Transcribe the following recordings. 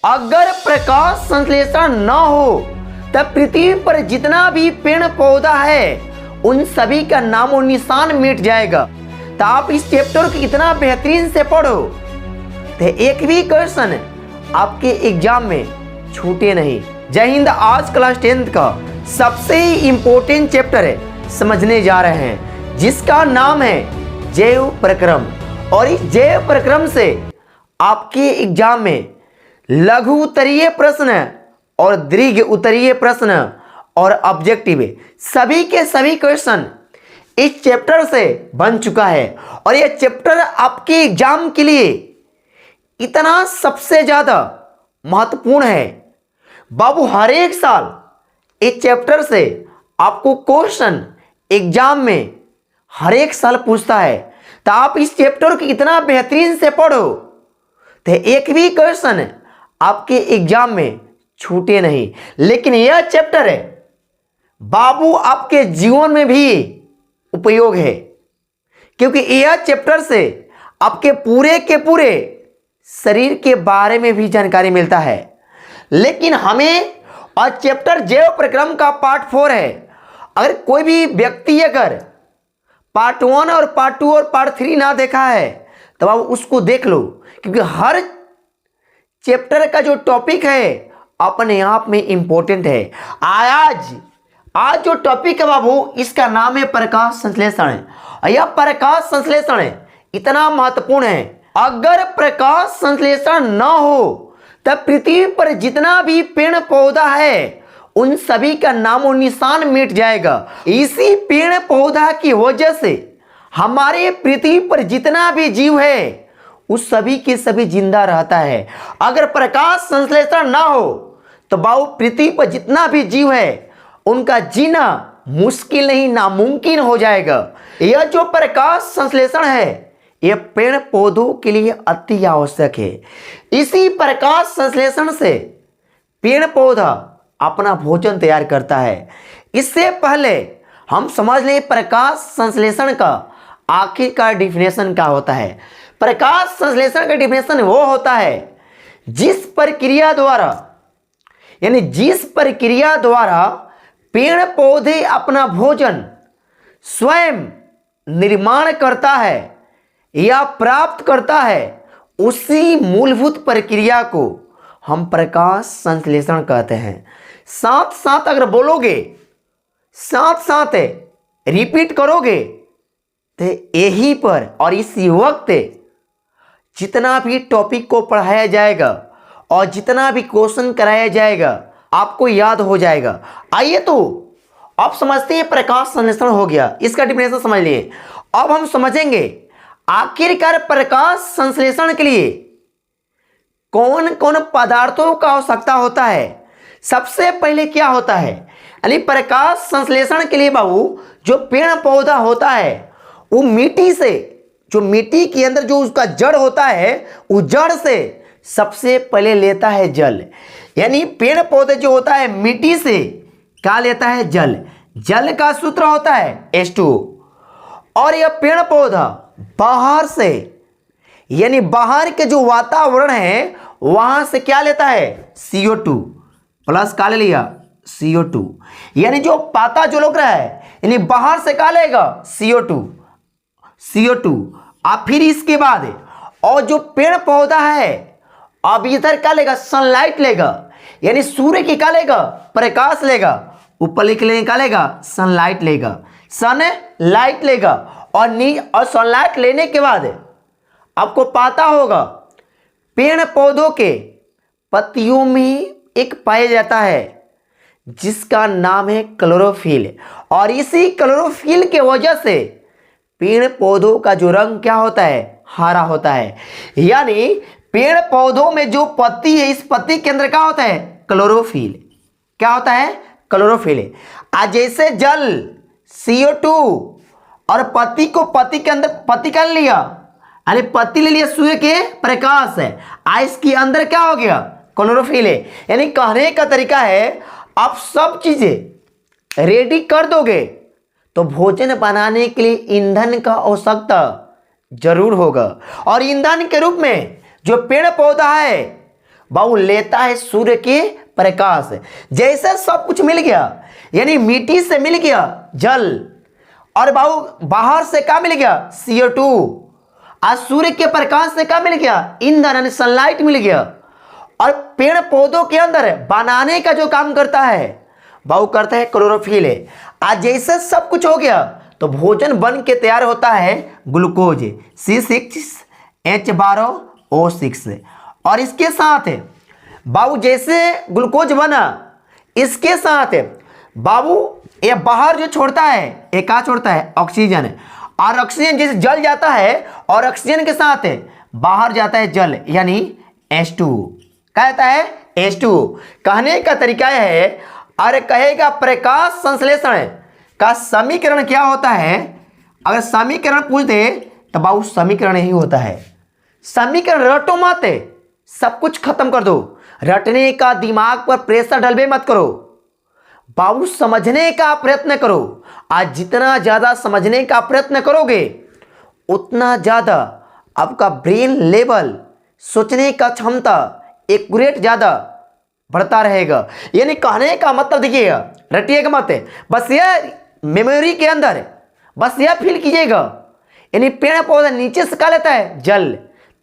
अगर प्रकाश संश्लेषण न हो तब पृथ्वी पर जितना भी पेड़ पौधा है उन सभी का नामो निशान मिट जाएगा। तो आप इस चैप्टर को इतना बेहतरीन से पढ़ो तो एक भी क्वेश्चन आपके एग्जाम में छूटे नहीं। जय हिंद। आज क्लास 10th का सबसे इम्पोर्टेंट चैप्टर है समझने जा रहे हैं जिसका नाम है जैव प्रक्रम। और इस जैव प्रक्रम से आपके एग्जाम में लघु उत्तरीय प्रश्न और दीर्घ उत्तरीय प्रश्न और ऑब्जेक्टिव सभी के सभी क्वेश्चन इस चैप्टर से बन चुका है। और यह चैप्टर आपके एग्जाम के लिए इतना सबसे ज्यादा महत्वपूर्ण है बाबू। हर एक साल इस चैप्टर से आपको क्वेश्चन एग्जाम में हर एक साल पूछता है। तो आप इस चैप्टर को इतना बेहतरीन से पढ़ो तो एक भी क्वेश्चन आपके एग्जाम में छूटे नहीं। लेकिन यह चैप्टर है बाबू आपके जीवन में भी उपयोग है क्योंकि यह चैप्टर से आपके पूरे के पूरे शरीर के बारे में भी जानकारी मिलता है। लेकिन हमें और चैप्टर जैव प्रक्रम का पार्ट 4 है। अगर कोई भी व्यक्ति अगर पार्ट 1 और पार्ट 2 और पार्ट 3 ना देखा है तो आप उसको देख लो क्योंकि हर चैप्टर का जो टॉपिक है अपने आप में इंपॉर्टेंट है। आज जो टॉपिक है बाबू इसका नाम है प्रकाश संश्लेषण। यह प्रकाश संश्लेषण इतना महत्वपूर्ण है। अगर प्रकाश संश्लेषण न हो तब पृथ्वी पर जितना भी पेड़ पौधा है उन सभी का नामो निशान मिट जाएगा। इसी पेड़ पौधा की वजह से हमारे पृथ्वी पर जितना भी जीव है उस सभी के सभी जिंदा रहता है। अगर प्रकाश संश्लेषण ना हो तो बाबू पृथ्वी पर जितना भी जीव है उनका जीना मुश्किल नहीं नामुमकिन हो जाएगा। यह जो प्रकाश संश्लेषण है यह पेड़ पौधों के लिए अति आवश्यक है। इसी प्रकाश संश्लेषण से पेड़ पौधा अपना भोजन तैयार करता है। इससे पहले हम समझ लें प्रकाश संश्लेषण का आखिरकार डिफिनेशन क्या होता है। प्रकाश संश्लेषण का डिफिनेशन वो होता है जिस प्रक्रिया द्वारा पेड़ पौधे अपना भोजन स्वयं निर्माण करता है या प्राप्त करता है उसी मूलभूत प्रक्रिया को हम प्रकाश संश्लेषण कहते हैं। साथ साथ अगर बोलोगे साथ साथ रिपीट करोगे तो यहीं पर और इसी वक्त जितना भी टॉपिक को पढ़ाया जाएगा और जितना भी क्वेश्चन कराया जाएगा आपको याद हो जाएगा। आइए तो अब समझते हैं प्रकाश संश्लेषण हो गया, इसका डिफिनेशन समझ लिए। अब हम समझेंगे आखिरकार प्रकाश संश्लेषण के लिए कौन कौन पदार्थों का आवश्यकता होता है। सबसे पहले क्या होता है यानी प्रकाश संश्लेषण के लिए बाबू जो पेड़ पौधा होता है वो मिट्टी से जो मिट्टी के अंदर जो उसका जड़ होता है उस जड़ से सबसे पहले लेता है जल। यानी पेड़ पौधे जो होता है मिट्टी से क्या लेता है जल। जल का सूत्र होता है H2O। और यह पेड़ पौधा बाहर से यानी बाहर के जो वातावरण है वहां से क्या लेता है CO2 प्लस क्या ले लिया CO2। यानी जो पाता जो लोग रहा है यानी बाहर से क्या लेगा CO2 अब फिर इसके बाद और जो पेड़ पौधा है अब इधर क्या लेगा सनलाइट लेगा यानी सूर्य की क्या लेगा प्रकाश लेगा। ऊपर लिख लेने क्या लेगा सनलाइट लेगा और सनलाइट लेने के बाद आपको पता होगा पेड़ पौधों के पत्तियों में एक पाया जाता है जिसका नाम है क्लोरोफिल। और इसी क्लोरोफिल के वजह से पेड़ पौधों का जो रंग क्या होता है हरा होता है। यानी पेड़ पौधों में जो पत्ती है इस पत्ती के अंदर क्या होता है क्लोरोफिल। क्या होता है क्लोरोफिल। आज जैसे जल CO2 और पत्ती के अंदर पत्ती कर लिया यानी पत्ती ले लिया सूर्य के प्रकाश है इसके अंदर क्या हो गया क्लोरोफिल है। यानी कहने का तरीका है आप सब चीजें रेडी कर दोगे तो भोजन बनाने के लिए ईंधन का आवश्यकता जरूर होगा। और ईंधन के रूप में जो पेड़ पौधा है बाबू लेता है सूर्य के प्रकाश। जैसे सब कुछ मिल गया, यानी मिट्टी से मिल गया जल, और बाबू बाहर से क्या मिल गया CO2, आज सूर्य के प्रकाश से क्या मिल गया ईंधन यानी सनलाइट मिल गया, और पेड़ पौधों के अंदर बनाने का जो काम करता है बाबू करता है क्लोरोफिल है। आज जैसे सब कुछ हो गया तो भोजन बन के तैयार होता है ग्लूकोज C6H12O6, और इसके साथ बाबू जैसे ग्लूकोज बना इसके साथ बाबू ये बाहर जो छोड़ता है ये क्या छोड़ता है ऑक्सीजन, और ऑक्सीजन जैसे जल जाता है और ऑक्सीजन के साथ बाहर जाता है जल यानी H2, कहता है H2। कहने का तरीका है, अरे कहेगा प्रकाश संश्लेषण का समीकरण क्या होता है, अगर समीकरण पूछ दे तो बाबू समीकरण ही होता है। समीकरण रटो मत, सब कुछ खत्म कर दो, रटने का दिमाग पर प्रेशर डलबे मत करो बाबू, समझने का प्रयत्न करो। आज जितना ज्यादा समझने का प्रयत्न करोगे उतना ज्यादा आपका ब्रेन लेवल, सोचने का क्षमता एक्यूरेट ज्यादा बढ़ता रहेगा। यानी कहने का मतलब देखिएगा, रटिएगा मत, बस यह मेमोरी के अंदर बस यह फील कीजिएगा। यानी पेड़ पौधा नीचे से क्या लेता है जल,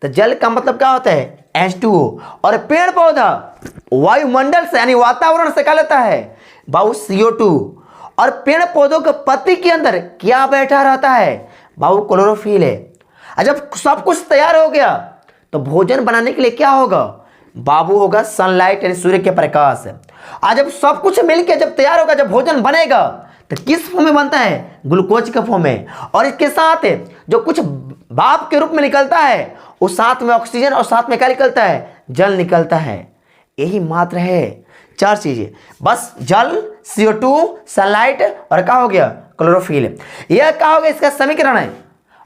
तो जल का मतलब क्या होता है H2O, और पेड़ पौधा वायुमंडल से यानी वातावरण से क्या लेता है बाबू CO2, और पेड़ पौधों के पत्ती के अंदर क्या बैठा रहता है बाबू क्लोरोफिल है। और जब सब कुछ तैयार हो गया तो भोजन बनाने के लिए क्या होगा बाबू होगा सनलाइट यानी सूर्य के प्रकाश। आज जब सब कुछ मिलकर जब तैयार होगा, जब भोजन बनेगा तो किस फॉर्म में बनता है ग्लूकोज के फॉर्म में, और इसके साथ जो कुछ भाप के रूप में निकलता है उस साथ में ऑक्सीजन और साथ में क्या निकलता है जल निकलता है। यही मात्र है, चार चीजें बस, जल CO2 सनलाइट और क्या हो गया क्लोरोफिल। यह क्या होगा इसका समीकरण है,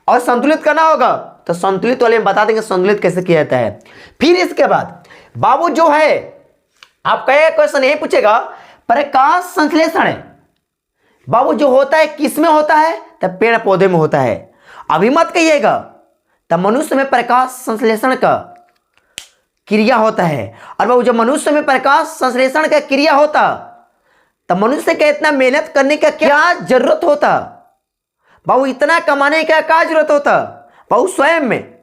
और संतुलित करना होगा तो संतुलित वाले में बता देंगे संतुलित कैसे किया जाता है। फिर इसके बाद बाबू जो है आपका यह क्वेश्चन यही पूछेगा, प्रकाश संश्लेषण है बाबू जो होता है किस में होता है, तब पेड़ पौधे में होता है। अभी मत कहिएगा तब मनुष्य में प्रकाश संश्लेषण का क्रिया होता है, और बाबू जब मनुष्य में प्रकाश संश्लेषण का क्रिया होता तब मनुष्य का इतना मेहनत करने का क्या जरूरत होता बाबू, इतना कमाने का क्या जरूरत होता बाबू, स्वयं में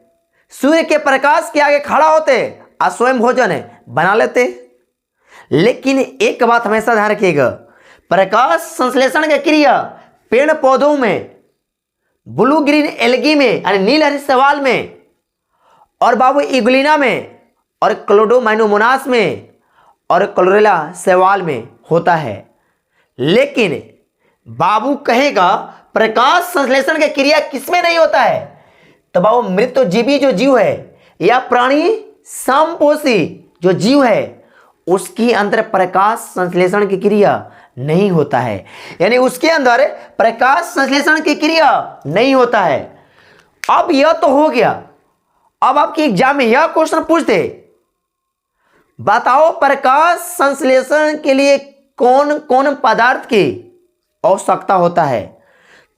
सूर्य के प्रकाश के आगे खड़ा होते और स्वयं भोजन बना लेते। लेकिन एक बात हमेशा ध्यान रखिएगा, प्रकाश संश्लेषण की क्रिया पेड़ पौधों में, ब्लू ग्रीन एल्गी में यानी नील हरी शैवाल में, और बाबू इग्लिना में, और क्लोडोमोनास में, और क्लोरेला शैवाल में होता है। लेकिन बाबू कहेगा प्रकाश संश्लेषण की क्रिया किसमें नहीं होता है, तो बाबू मृतजीवी जो जीव है या प्राणी समपोषी जो जीव है उसके अंदर प्रकाश संश्लेषण की क्रिया नहीं होता है, यानी उसके अंदर प्रकाश संश्लेषण की क्रिया नहीं होता है। अब यह तो हो गया, अब आपके एग्जाम में यह क्वेश्चन पूछ दे, बताओ प्रकाश संश्लेषण के लिए कौन कौन पदार्थ की आवश्यकता होता है,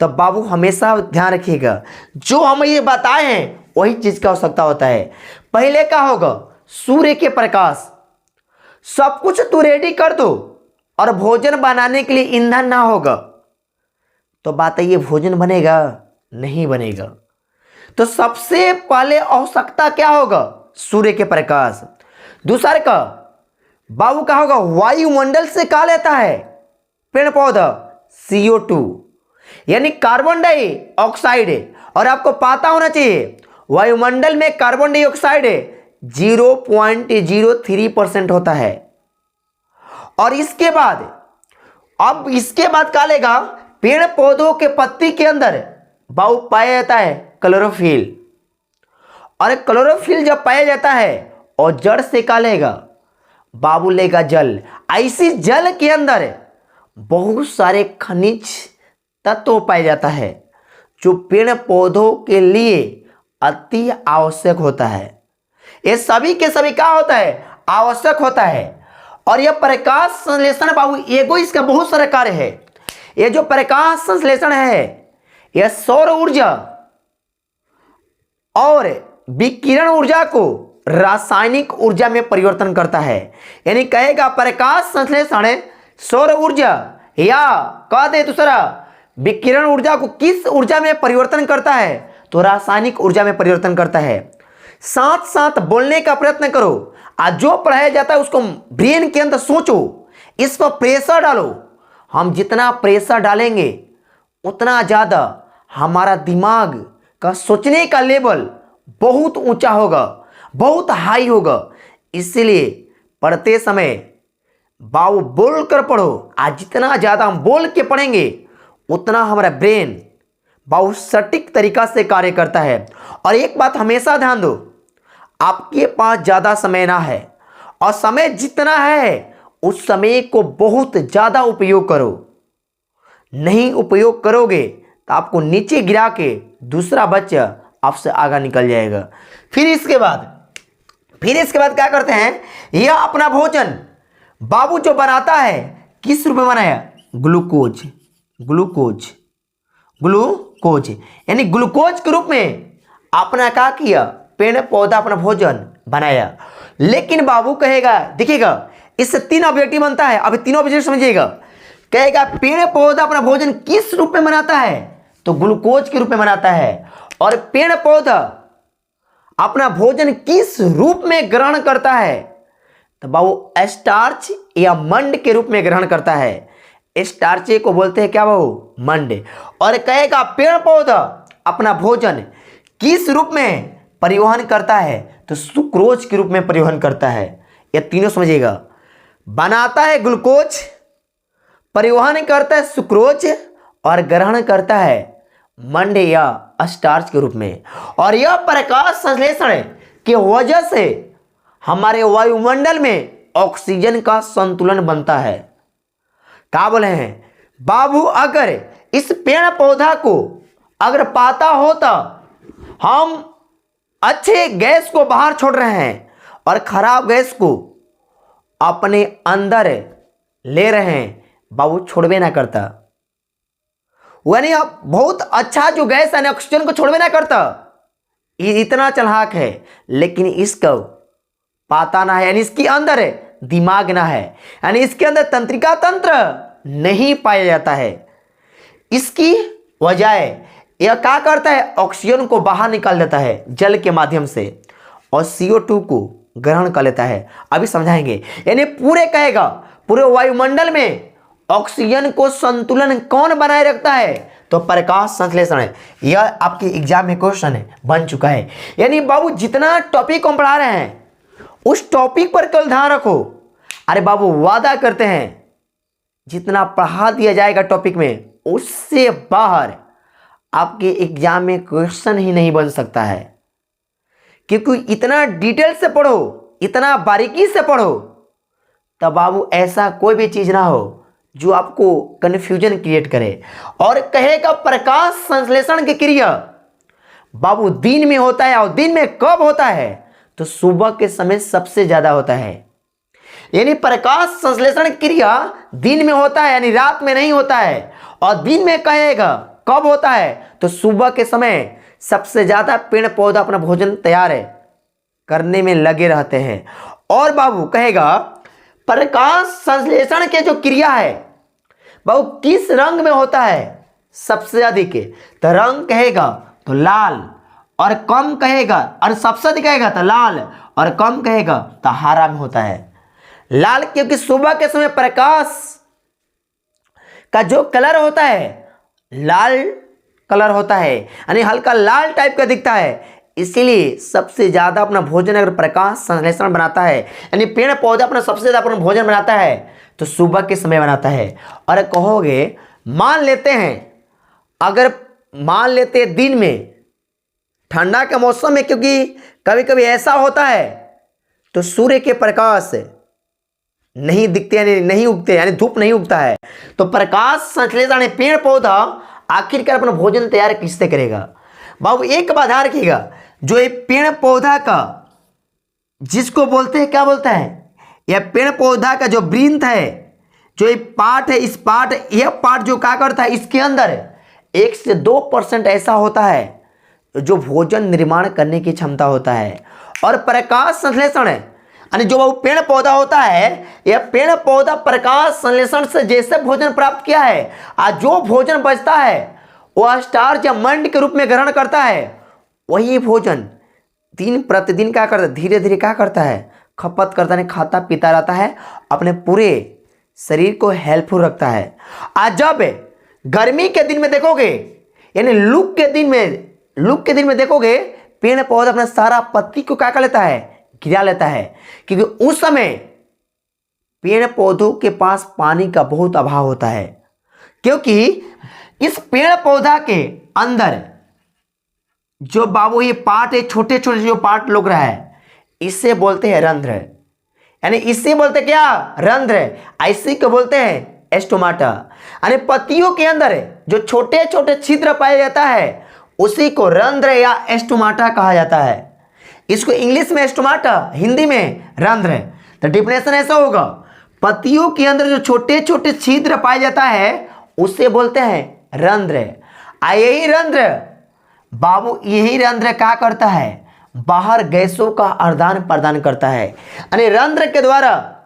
तब बाबू हमेशा ध्यान रखिएगा जो हम ये बताए हैं वही चीज की आवश्यकता होता है। पहले क्या होगा सूर्य के प्रकाश, सब कुछ तू रेडी कर दो और भोजन बनाने के लिए ईंधन ना होगा तो बताइए भोजन बनेगा नहीं बनेगा। तो सबसे पहले आवश्यकता क्या होगा सूर्य के प्रकाश। दूसरा का बाबू क्या होगा वायुमंडल से क्या लेता है पेड़ पौधा CO2 यानी कार्बन डाइऑक्साइड, और आपको पता होना चाहिए वायुमंडल में कार्बन डाइऑक्साइड 0.03% होता है। और इसके बाद अब इसके बाद क्या लेगा पेड़ पौधों के पत्ती के अंदर बाबू पाया जाता है क्लोरोफिल, और क्लोरोफिल जब पाया जाता है और जड़ से क्या लेगा बाबू लेगा जल। ऐसी जल के अंदर बहुत सारे खनिज तत्व पाया जाता है जो पेड़ पौधों के लिए अति आवश्यक होता है। ये सभी के सभी क्या होता है आवश्यक होता है। और यह प्रकाश संश्लेषण बाबू एगो इसका बहुत सारा कार्य है। ये जो प्रकाश संश्लेषण है यह सौर ऊर्जा और विकिरण ऊर्जा को रासायनिक ऊर्जा में परिवर्तन करता है। यानी कहेगा प्रकाश संश्लेषण सौर ऊर्जा या कह दे दूसरा विकिरण ऊर्जा को किस ऊर्जा में परिवर्तन करता है, तो रासायनिक ऊर्जा में परिवर्तन करता है। साथ साथ बोलने का प्रयत्न करो, आज जो पढ़ाया जाता है उसको ब्रेन के अंदर सोचो, इस पर प्रेशर डालो। हम जितना प्रेशर डालेंगे उतना ज़्यादा हमारा दिमाग का सोचने का लेवल बहुत ऊंचा होगा, बहुत हाई होगा। इसलिए पढ़ते समय बाबू बोल कर पढ़ो। आज जितना ज़्यादा हम बोल के पढ़ेंगे उतना हमारा ब्रेन बहुत सटीक तरीका से कार्य करता है। और एक बात हमेशा ध्यान दो, आपके पास ज़्यादा समय ना है, और समय जितना है उस समय को बहुत ज़्यादा उपयोग करो। नहीं उपयोग करोगे तो आपको नीचे गिरा के दूसरा बच्चा आपसे आगे निकल जाएगा। फिर इसके बाद क्या करते हैं, यह अपना भोजन बाबू जो बनाता है किस रूप में बनाया, ग्लूकोज यानी ग्लूकोज के रूप में अपना क्या किया, पेड़ पौधा अपना भोजन बनाया। लेकिन बाबू कहेगा, देखिएगा इससे 3 ऑब्जेक्टिव बनता है। अभी तीनों ऑब्जेक्टिव समझिएगा। कहेगा पेड़ पौधा अपना भोजन किस रूप में बनाता है, तो ग्लूकोज के रूप में बनाता है। और पेड़ पौधा अपना भोजन किस रूप में ग्रहण करता है, तो बाबू स्टार्च या मंड के रूप में ग्रहण करता है। स्टार्च को बोलते हैं क्या बाबू, मंड। और कहेगा पेड़ पौधा अपना भोजन किस रूप में परिवहन करता है, तो सुक्रोज के रूप में परिवहन करता है। ये तीनों समझिएगा, बनाता है ग्लूकोज, परिवहन करता है सुक्रोज, और ग्रहण करता है मंड या स्टार्च के रूप में। और यह प्रकाश संश्लेषण की वजह से हमारे वायुमंडल में ऑक्सीजन का संतुलन बनता है। क्या बोले हैं बाबू, अगर इस पेड़ पौधा को अगर पाता होता हम अच्छे गैस को बाहर छोड़ रहे हैं और खराब गैस को अपने अंदर ले रहे हैं, बाबू छोड़वे ना करता। यानी अब बहुत अच्छा जो गैस है ऑक्सीजन को छोड़वे ना करता। ये इतना चालाक है, लेकिन इसको पाता ना है, यानी इसके अंदर दिमाग ना है, यानी इसके अंदर तंत्रिका तंत्र नहीं पाया जाता है। इसकी वजह यह क्या करता है, ऑक्सीजन को बाहर निकाल देता है जल के माध्यम से, और CO2 को ग्रहण कर लेता है। अभी समझाएंगे। यानी पूरे कहेगा पूरे वायुमंडल में ऑक्सीजन को संतुलन कौन बनाए रखता है, तो प्रकाश संश्लेषण है। यह आपके एग्जाम में क्वेश्चन बन चुका है। यानी बाबू जितना टॉपिक हम पढ़ा रहे हैं उस टॉपिक पर कल ध्यान रखो। अरे बाबू वादा करते हैं जितना पढ़ा दिया जाएगा टॉपिक में उससे बाहर आपके एग्जाम में क्वेश्चन ही नहीं बन सकता है, क्योंकि इतना डिटेल से पढ़ो, इतना बारीकी से पढ़ो, तब बाबू ऐसा कोई भी चीज ना हो जो आपको कंफ्यूजन क्रिएट करे। और कहेगा प्रकाश संश्लेषण की क्रिया बाबू दिन में होता है, और दिन में कब होता है, तो सुबह के समय सबसे ज्यादा होता है। यानी प्रकाश संश्लेषण क्रिया दिन में होता है, यानी रात में नहीं होता है। और दिन में कहेगा कब होता है, तो सुबह के समय सबसे ज्यादा पेड़ पौधा अपना भोजन तैयार करने में लगे रहते हैं। और बाबू कहेगा प्रकाश संश्लेषण के जो क्रिया है बाबू किस रंग में होता है सबसे अधिक, तो रंग कहेगा तो लाल, और कम कहेगा और सबसे अधिक कहेगा तो लाल, और कम कहेगा तो हरा में होता है। लाल क्योंकि सुबह के समय प्रकाश का जो कलर होता है लाल कलर होता है, यानी हल्का लाल टाइप का दिखता है। इसीलिए सबसे ज्यादा अपना भोजन अगर प्रकाश संश्लेषण बनाता है, यानी पेड़ पौधा अपना सबसे ज्यादा अपना भोजन बनाता है तो सुबह के समय बनाता है। और कहोगे मान लेते हैं, अगर मान लेते हैं दिन में ठंडा के मौसम में, क्योंकि कभी कभी ऐसा होता है तो सूर्य के प्रकाश नहीं दिखते, यानी नहीं उगते, यानी धूप नहीं उगता है, तो प्रकाश संश्लेषण पेड़ पौधा आखिरकार अपना भोजन तैयार किससे करेगा। बाबू एक बात ध्यान रखिएगा, जो ये पेड़ पौधा का जिसको बोलते हैं क्या बोलता है, यह पेड़ पौधा का जो वृंत है, जो ये पार्ट है, इस पार्ट यह पार्ट जो क्या करता है, इसके अंदर 1 से 2% ऐसा होता है जो भोजन निर्माण करने की क्षमता होता है। और प्रकाश संश्लेषण है, यानी जो वो पेड़ पौधा होता है, यह पेड़ पौधा प्रकाश संश्लेषण से जैसे भोजन प्राप्त किया है, आज जो भोजन बचता है वह स्टार्च या मंड के रूप में ग्रहण करता है। वही भोजन दिन प्रतिदिन क्या करता है, धीरे धीरे क्या करता है, खपत करता है, खाता पीता रहता है, अपने पूरे शरीर को हेल्पफुल रखता है। आज जब गर्मी के दिन में देखोगे, यानी लू के दिन में देखोगे, पेड़ पौधा अपना सारा पत्ती को क्या कर लेता है, गिरा लेता है, क्योंकि उस समय पेड़ पौधों के पास पानी का बहुत अभाव होता है। क्योंकि इस पेड़ पौधा के अंदर जो बाबू ये पार्ट है, छोटे छोटे जो पार्ट लोग रहा है, इससे बोलते हैं रंध्र, यानी इससे बोलते क्या, रंध्र। ऐसे को बोलते हैं एस्टोमाटा, यानी पत्तियों के अंदर जो छोटे छोटे छिद्र पाया जाता है उसी को रंध्र या एस्टोमाटा कहा जाता है। इसको इंग्लिश में एस्टोमाटा, हिंदी में रंध्र। तो डिफिनेशन ऐसा होगा, पत्तियों के अंदर जो छोटे छोटे छिद्र पाया जाता है उसे बोलते हैं रंध्र। यही रंध्र बाबू, यही रंध्र क्या करता है, बाहर गैसों का आदान प्रदान करता है। यानी रंध्र के द्वारा,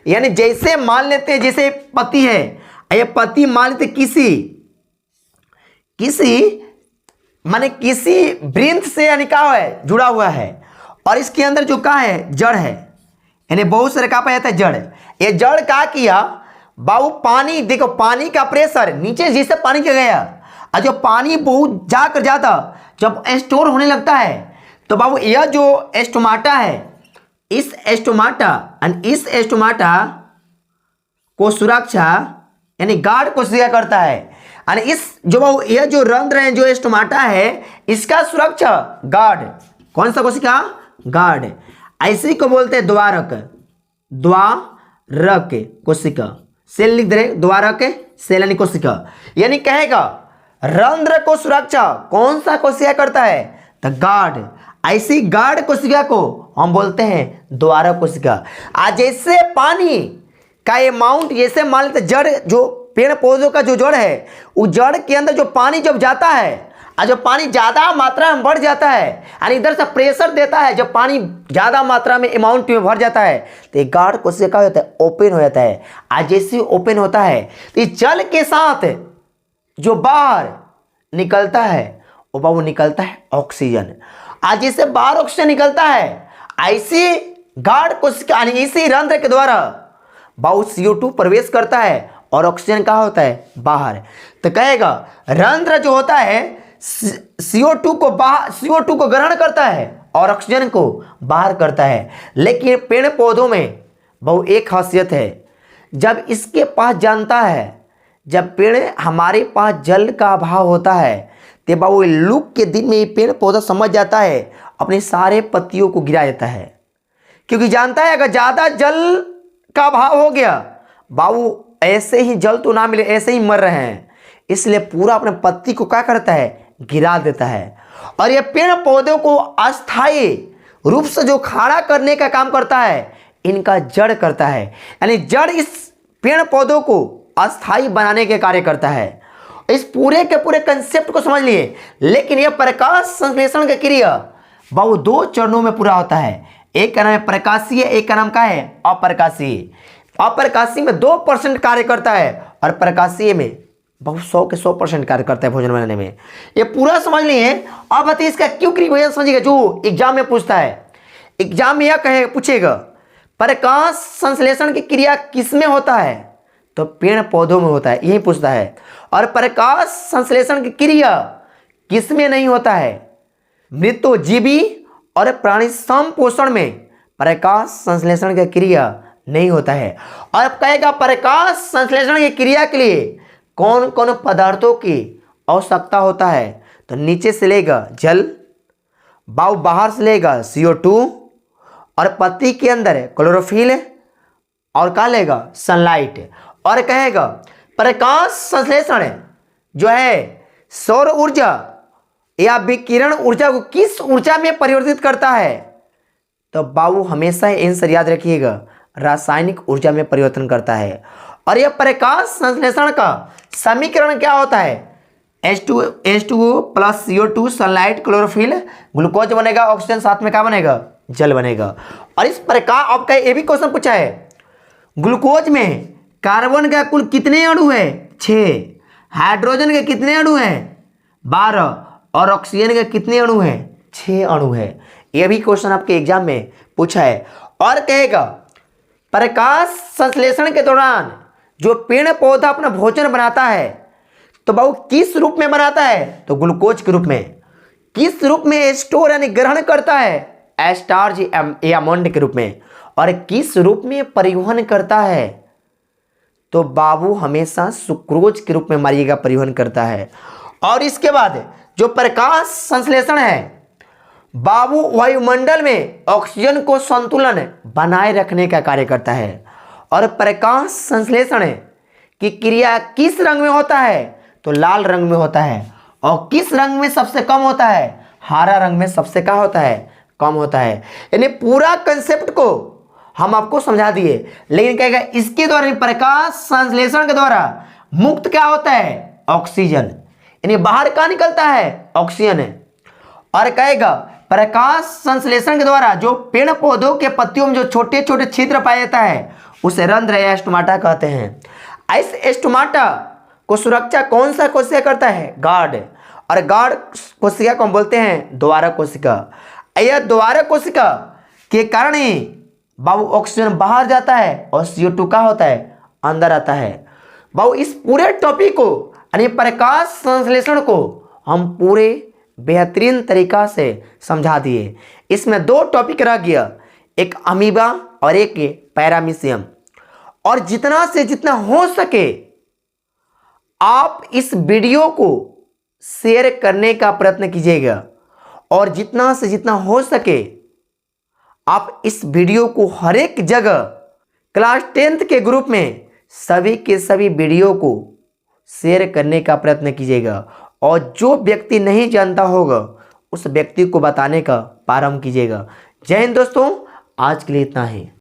यानी जैसे मान लेते हैं, जैसे पत्ती है, ये पत्ती मान लेते किसी वृंत से यानी क्या है, जुड़ा हुआ है, और इसके अंदर जो क्या है, जड़ है, यानी बहुत सारे क्या पाया जाता है, जड़। ये जड़ क्या किया बाबू, पानी देखो, पानी का प्रेशर नीचे जैसे पानी का गया, और जो पानी बहुत जाकर जाता जब स्टोर होने लगता है, तो बाबू यह जो एस्टोमाटा है, इस एस्टोमाटा को सुरक्षा यानी गार्ड को सिया करता है। यानी इस जो बाबू यह जो रंध्र है, जो एस्टोमाटा है, इसका सुरक्षा गार्ड, कौन सा कोशिका, गार्ड। ऐसे को बोलते हैं द्वारक कोशिका, सेल लिख दे, द्वारक सेल यानी कोशिका। यानी कहेगा रंध्र को सुरक्षा कौन सा कोशिका करता है, द गार्ड। ऐसी गार्ड कोशिका को हम बोलते हैं द्वारक कोशिका। आज जैसे पानी का अमाउंट, जैसे मान लेते जड़, जो पेड़ पौधों का जो जड़ है, उस जड़ के अंदर जो पानी जब जाता है, और जब पानी ज़्यादा मात्रा में बढ़ जाता है, यानी इधर से प्रेशर देता है, जब पानी ज़्यादा मात्रा में अमाउंट में भर जाता है, तो ये गार्ड कोशिका होता है, ओपन हो जाता है। आज जैसे ओपन होता है तो इस जल के साथ जो बाहर निकलता है, वो बाबू निकलता है ऑक्सीजन। आज जैसे बाहर ऑक्सीजन निकलता है, ऐसी गार्ड कोशिका, यानी इसी रंध्र के द्वारा बाबू CO2 प्रवेश करता है और ऑक्सीजन कहाँ होता है, बाहर। तो कहेगा रंध्र जो होता है CO2 को ग्रहण करता है और ऑक्सीजन को बाहर करता है। लेकिन पेड़ पौधों में बहु एक खासियत है, जब इसके पास जानता है, जब पेड़ हमारे पास जल का अभाव होता है, तो बाबू लू के दिन में ये पेड़ पौधा समझ जाता है, अपने सारे पत्तियों को गिरा देता है, क्योंकि जानता है अगर ज़्यादा जल का अभाव हो गया, बाबू ऐसे ही जल तो ना मिले, ऐसे ही मर रहे हैं, इसलिए पूरा अपने पत्ती को क्या करता है, गिरा देता है। और ये पेड़ पौधों को अस्थायी रूप से जो खड़ा करने का काम करता है, इनका जड़ करता है। यानी जड़ इस पेड़ पौधों को अस्थायी बनाने के कार्य करता है। इस पूरे के पूरे कंसेप्ट को समझ लिए। लेकिन यह प्रकाश संश्लेषण की क्रिया बाबू 2 चरणों में पूरा होता है। एक का नाम है प्रकाशीय, एक का नाम क्या है, अप्रकाशीय। अप्रकाशीय में 2% कार्य करता है और प्रकाशीय में बहुत 100 के 100% कार्य करता है भोजन बनाने में। ये पूरा समझ लिए। अब बताइए इसका क्यों क्रिया समझिएगा, जो एग्जाम में पूछता है। एग्जाम में यह पूछेगा प्रकाश संश्लेषण की क्रिया किसमें होता है, तो पेड़ पौधों में होता है, यही पूछता है। और प्रकाश संश्लेषण की क्रिया किसमें नहीं होता है, मृतोजीवी और प्राणी संपोषण में प्रकाश संश्लेषण की क्रिया नहीं होता है। और अब कहेगा प्रकाश संश्लेषण की क्रिया के लिए कौन कौन पदार्थों की आवश्यकता होता है, तो नीचे से लेगा जल, बाहर से लेगा CO2, और पत्ती के अंदर क्लोरोफिल, और क्या लेगा, सनलाइट। और कहेगा प्रकाश संश्लेषण जो है सौर ऊर्जा या विकिरण ऊर्जा को किस ऊर्जा में परिवर्तित करता है, तो बाबू हमेशा आंसर याद रखिएगा, रासायनिक ऊर्जा में परिवर्तन करता है। और यह प्रकाश संश्लेषण का समीकरण क्या होता है, H2O plus CO2 sunlight chlorophyll, glucose बनेगा, ऑक्सीजन साथ में क्या बनेगा, जल बनेगा। और इस प्रकार आपका ये भी क्वेश्चन पूछा है, ग्लूकोज में कार्बन का कुल कितने अणु है? 6। हाइड्रोजन के कितने अणु हैं? 12। और ऑक्सीजन के कितने अणु हैं? 6 अणु है। यह भी क्वेश्चन आपके एग्जाम में पूछा है। और कहेगा प्रकाश संश्लेषण के दौरान जो पेड़ पौधा अपना भोजन बनाता है तो वो किस रूप में बनाता है? तो ग्लूकोज के रूप में। किस रूप में स्टोर यानी ग्रहण करता है? स्टार्च या अमोंड के रूप में। और किस रूप में परिवहन करता है? तो बाबू हमेशा सुक्रोज के रूप में मारिएगा परिवहन करता है। और इसके बाद जो प्रकाश संश्लेषण है बाबू वायुमंडल में ऑक्सीजन को संतुलन बनाए रखने का कार्य करता है। और प्रकाश संश्लेषण की क्रिया किस रंग में होता है? तो लाल रंग में होता है। और किस रंग में सबसे कम होता है? हरा रंग में सबसे क्या होता है? कम होता है। यानी पूरा कंसेप्ट को हम आपको समझा दिए, लेकिन कहेगा इसके द्वारा प्रकाश संश्लेषण के द्वारा मुक्त क्या होता है? ऑक्सीजन। यानी बाहर क्या निकलता है? ऑक्सीजन है। और कहेगा प्रकाश संश्लेषण के द्वारा जो पेड़ पौधों के पत्तियों में जो छोटे छोटे छिद्र पाया जाता है उसे रंध्र या स्टोमाटा कहते हैं। इस स्टोमाटा को सुरक्षा कौन सा कोशिका करता है? गार्ड। और गार्ड कोशिका को हम बोलते हैं द्वारक कोशिका। यह द्वारक कोशिका के कारण ही बाबू ऑक्सीजन बाहर जाता है और CO2 का होता है अंदर आता है। बाबू इस पूरे टॉपिक को यानी प्रकाश संश्लेषण को हम पूरे बेहतरीन तरीका से समझा दिए। इसमें 2 टॉपिक रह गया, एक अमीबा और एक पैरामीशियम। और जितना से जितना हो सके आप इस वीडियो को शेयर करने का प्रयत्न कीजिएगा। और जितना से जितना हो सके आप इस वीडियो को हर एक जगह क्लास 10th के ग्रुप में सभी के सभी वीडियो को शेयर करने का प्रयत्न कीजिएगा। और जो व्यक्ति नहीं जानता होगा उस व्यक्ति को बताने का प्रारंभ कीजिएगा। जय हिंद दोस्तों, आज के लिए इतना ही।